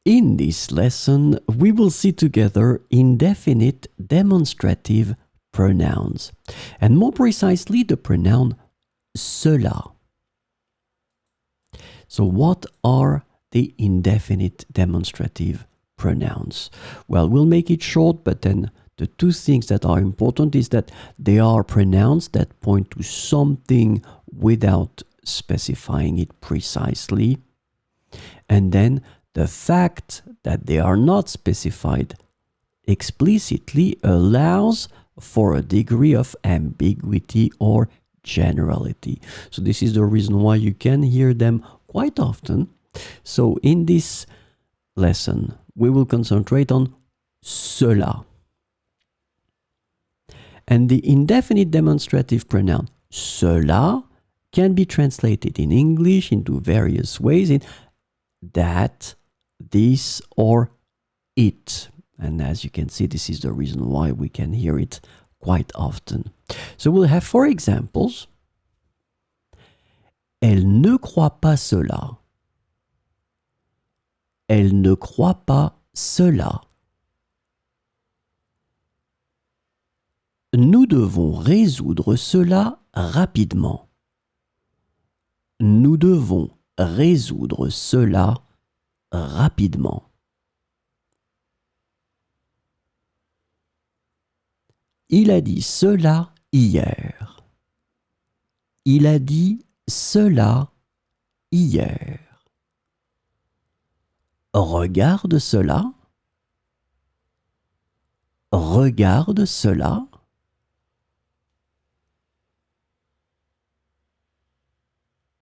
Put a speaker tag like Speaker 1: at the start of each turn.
Speaker 1: In this lesson, we will see together indefinite demonstrative pronouns, and more precisely the pronoun cela. So what are the indefinite demonstrative pronouns? Well, we'll make it short, but then the two things that are important is that they are pronouns that point to something without specifying it precisely, and then the fact that they are not specified explicitly allows for a degree of ambiguity or generality. So this is the reason why you can hear them quite often. So in this lesson, we will concentrate on cela. And the indefinite demonstrative pronoun cela can be translated in English into various ways in that, this, or it. And as you can see, this is the reason why we can hear it quite often. So we'll have four examples. Elle ne croit pas cela. Elle ne croit pas cela. Nous devons résoudre cela rapidement. Nous devons résoudre cela rapidement. Il a dit cela hier. Il a dit cela hier. Regarde cela. Regarde cela.